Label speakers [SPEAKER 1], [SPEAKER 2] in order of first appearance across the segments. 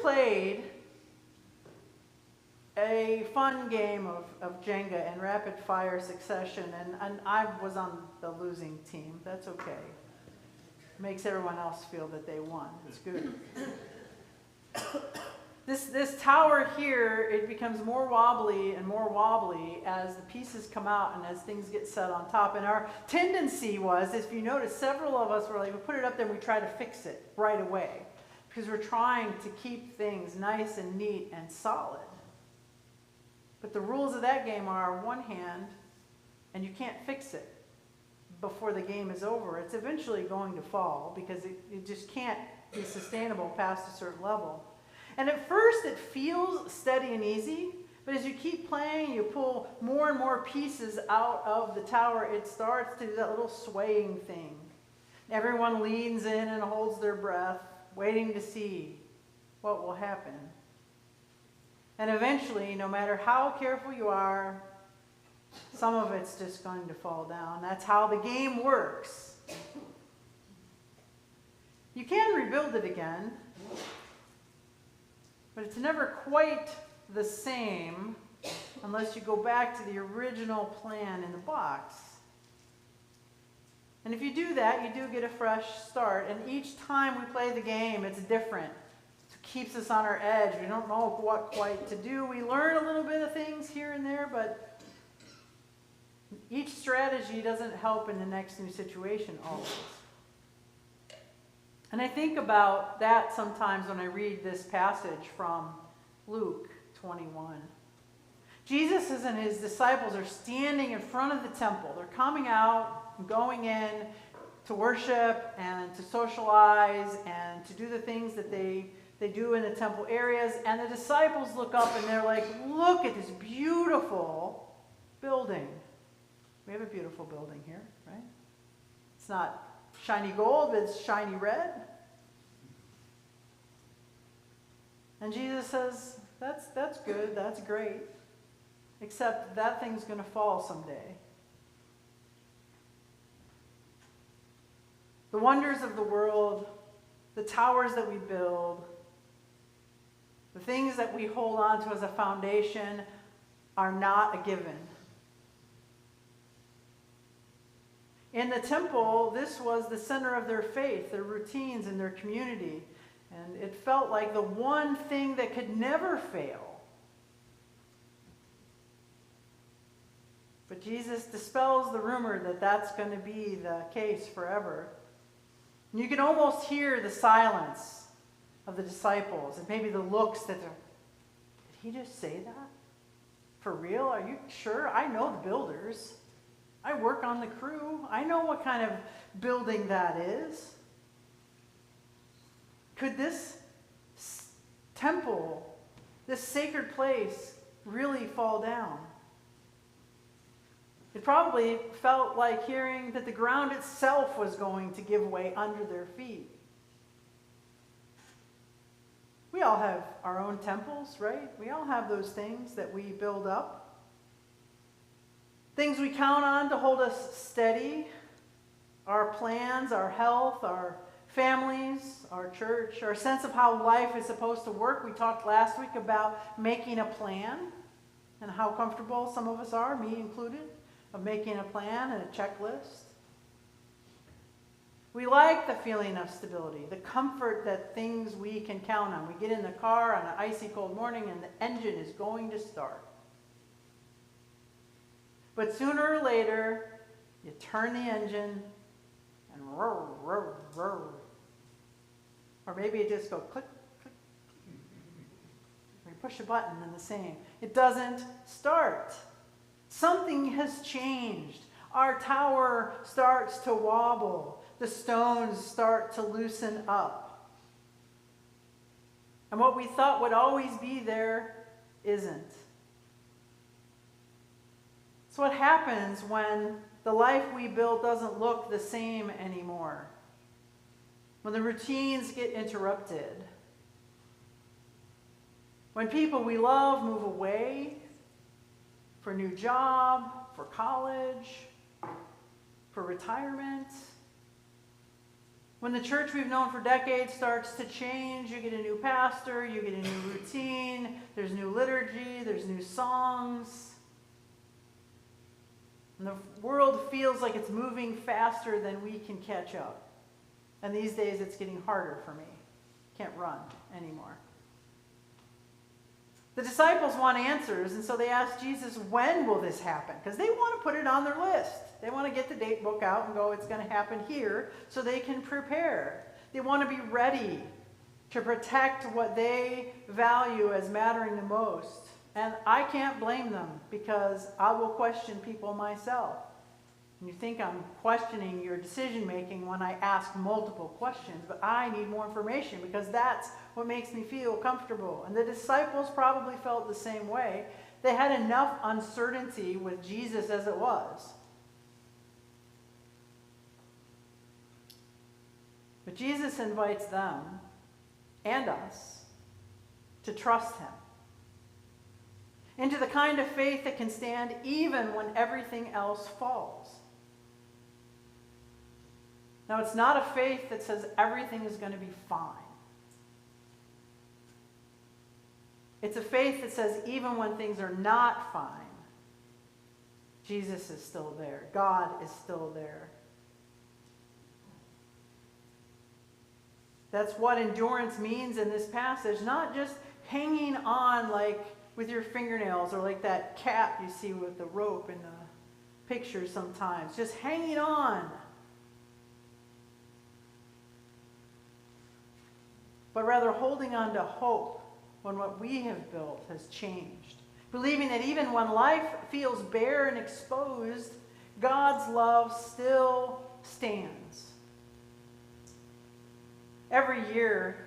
[SPEAKER 1] played a fun game of Jenga in rapid fire succession, and I was on the losing team. That's okay. Makes everyone else feel that they won. It's good. This tower here, it becomes more wobbly and more wobbly as the pieces come out and as things get set on top. And our tendency was, if you notice, several of us were like, we put it up there and we try to fix it right away because we're trying to keep things nice and neat and solid. But the rules of that game are one hand, and you can't fix it before the game is over. It's eventually going to fall because it just can't be sustainable past a certain level. And at first it feels steady and easy, but as you keep playing, you pull more and more pieces out of the tower, it starts to do that little swaying thing. Everyone leans in and holds their breath, waiting to see what will happen. And eventually, no matter how careful you are, some of it's just going to fall down. That's how the game works. You can rebuild it again, but it's never quite the same unless you go back to the original plan in the box. And if you do that, you do get a fresh start. And each time we play the game, it's different. It keeps us on our edge. We don't know what quite to do. We learn a little bit of things here and there, but each strategy doesn't help in the next new situation always. And I think about that sometimes when I read this passage from Luke 21. Jesus and his disciples are standing in front of the temple. They're coming out and going in to worship and to socialize and to do the things that they do in the temple areas. And the disciples look up and they're like, look at this beautiful building. We have a beautiful building here, right? It's not shiny gold, but it's shiny red. And Jesus says, that's good, that's great. Except that thing's going to fall someday. The wonders of the world, the towers that we build, the things that we hold on to as a foundation are not a given. In the temple, this was the center of their faith, their routines, and their community. And it felt like the one thing that could never fail. But Jesus dispels the rumor that that's going to be the case forever. And you can almost hear the silence of the disciples and maybe the looks that they're, did he just say that? For real? Are you sure? I know the builders. I work on the crew. I know what kind of building that is. Could this temple, this sacred place, really fall down? It probably felt like hearing that the ground itself was going to give way under their feet. We all have our own temples, right? We all have those things that we build up. Things we count on to hold us steady. Our plans, our health, our families, our church, our sense of how life is supposed to work. We talked last week about making a plan and how comfortable some of us are, me included, of making a plan and a checklist. We like the feeling of stability, the comfort that things we can count on. We get in the car on an icy cold morning and the engine is going to start. But sooner or later, you turn the engine and roar, roar, roar. Or maybe it just goes click, click. Or you push a button and the same. It doesn't start. Something has changed. Our tower starts to wobble. The stones start to loosen up. And what we thought would always be there isn't. So what happens when the life we built doesn't look the same anymore? When the routines get interrupted? When people we love move away for a new job, for college, for retirement? When the church we've known for decades starts to change, you get a new pastor, you get a new routine, there's new liturgy, there's new songs. And the world feels like it's moving faster than we can catch up. And these days it's getting harder for me. Can't run anymore. The disciples want answers, and so they ask Jesus, when will this happen? Because they want to put it on their list. They want to get the date book out and go, it's going to happen here, so they can prepare. They want to be ready to protect what they value as mattering the most. And I can't blame them, because I will question people myself. And you think I'm questioning your decision making when I ask multiple questions, but I need more information because that's what makes me feel comfortable. And the disciples probably felt the same way. They had enough uncertainty with Jesus as it was. But Jesus invites them and us to trust him into the kind of faith that can stand even when everything else falls. Now, it's not a faith that says everything is going to be fine. It's a faith that says even when things are not fine, Jesus is still there. God is still there. That's what endurance means in this passage. Not just hanging on like with your fingernails or like that cat you see with the rope in the pictures sometimes. Just hanging on. But rather holding on to hope when what we have built has changed. Believing that even when life feels bare and exposed, God's love still stands. Every year,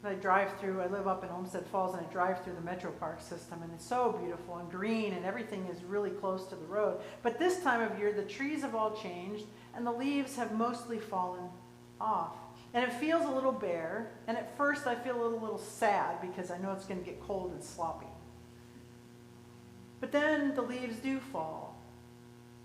[SPEAKER 1] I drive through, I live up in Olmsted Falls, and I drive through the Metro Park system, and it's so beautiful and green, and everything is really close to the road. But this time of year, the trees have all changed, and the leaves have mostly fallen off. And it feels a little bare, and at first I feel a little sad because I know it's going to get cold and sloppy. But then the leaves do fall,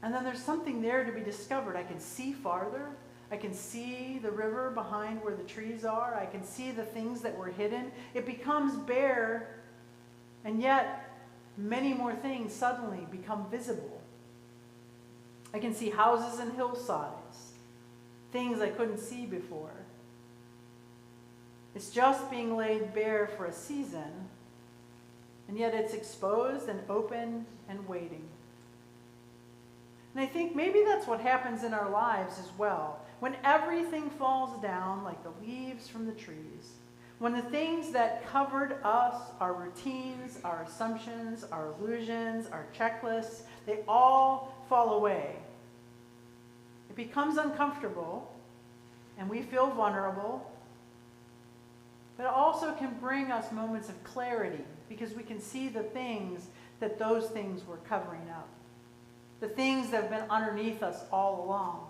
[SPEAKER 1] and then there's something there to be discovered. I can see farther. I can see the river behind where the trees are. I can see the things that were hidden. It becomes bare, and yet many more things suddenly become visible. I can see houses and hillsides, things I couldn't see before. It's just being laid bare for a season, and yet it's exposed and open and waiting. And I think maybe that's what happens in our lives as well. When everything falls down like the leaves from the trees, when the things that covered us, our routines, our assumptions, our illusions, our checklists, they all fall away. It becomes uncomfortable, and we feel vulnerable, but it also can bring us moments of clarity because we can see the things that those things were covering up. The things that have been underneath us all along.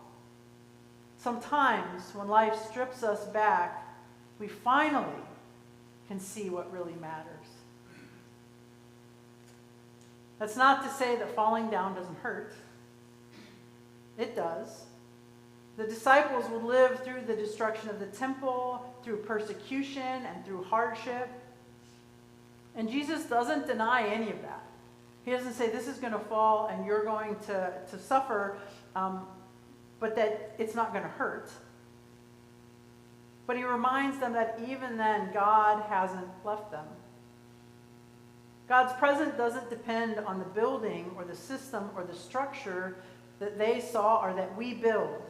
[SPEAKER 1] Sometimes when life strips us back, we finally can see what really matters. That's not to say that falling down doesn't hurt. It does. The disciples would live through the destruction of the temple, through persecution, and through hardship. And Jesus doesn't deny any of that. He doesn't say this is going to fall and you're going to suffer, but that it's not going to hurt. But he reminds them that even then, God hasn't left them. God's presence doesn't depend on the building or the system or the structure that they saw or that we build.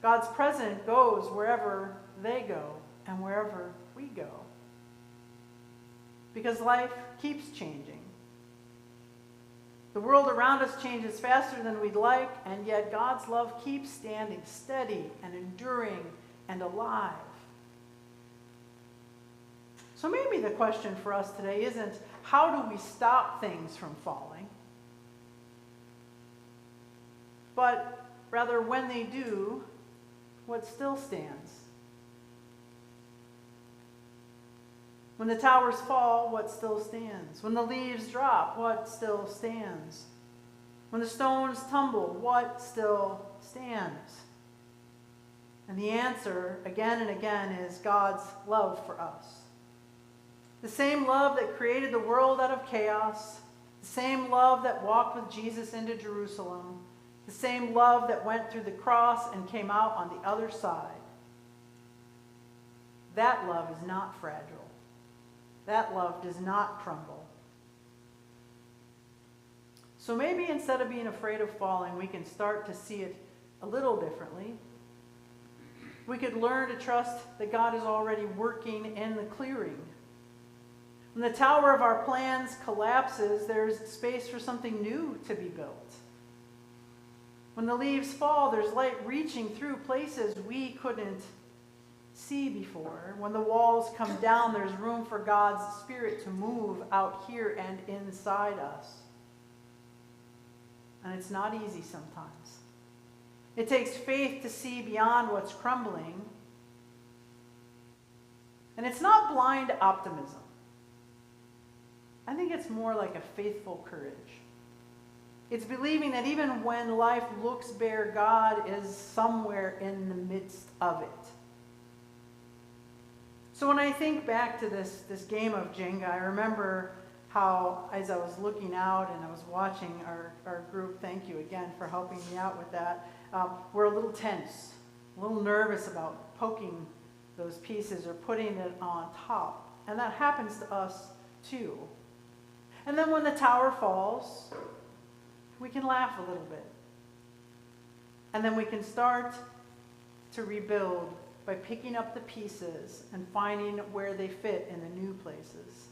[SPEAKER 1] God's presence goes wherever they go and wherever we go. Because life keeps changing. The world around us changes faster than we'd like, and yet God's love keeps standing steady and enduring and alive. So maybe the question for us today isn't how do we stop things from falling, but rather when they do, what still stands? When the towers fall, what still stands? When the leaves drop, what still stands? When the stones tumble, what still stands? And the answer, again and again, is God's love for us. The same love that created the world out of chaos, the same love that walked with Jesus into Jerusalem, the same love that went through the cross and came out on the other side. That love is not fragile. That love does not crumble. So maybe instead of being afraid of falling, we can start to see it a little differently. We could learn to trust that God is already working in the clearing. When the tower of our plans collapses, there's space for something new to be built. When the leaves fall, there's light reaching through places we couldn't see before. When the walls come down, there's room for God's Spirit to move out here and inside us. And it's not easy sometimes. It takes faith to see beyond what's crumbling. And it's not blind optimism. I think it's more like a faithful courage. It's believing that even when life looks bare, God is somewhere in the midst of it. So when I think back to this game of Jenga, I remember how, as I was looking out and I was watching our group, thank you again for helping me out with that, we're a little tense, a little nervous about poking those pieces or putting it on top. And that happens to us too. And then when the tower falls, we can laugh a little bit. And then we can start to rebuild by picking up the pieces and finding where they fit in the new places.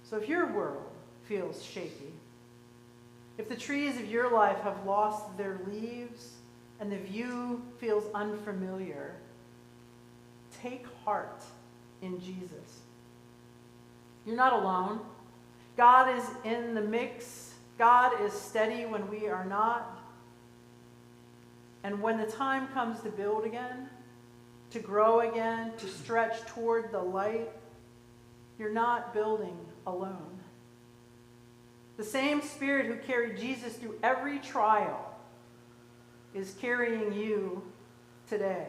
[SPEAKER 1] So if your world feels shaky, if the trees of your life have lost their leaves and the view feels unfamiliar, take heart in Jesus. You're not alone. God is in the mix. God is steady when we are not. And when the time comes to build again, to grow again, to stretch toward the light, you're not building alone. The same Spirit who carried Jesus through every trial is carrying you today.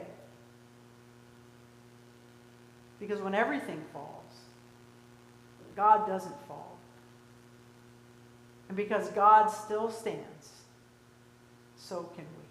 [SPEAKER 1] Because when everything falls, God doesn't fall. And because God still stands, so can we.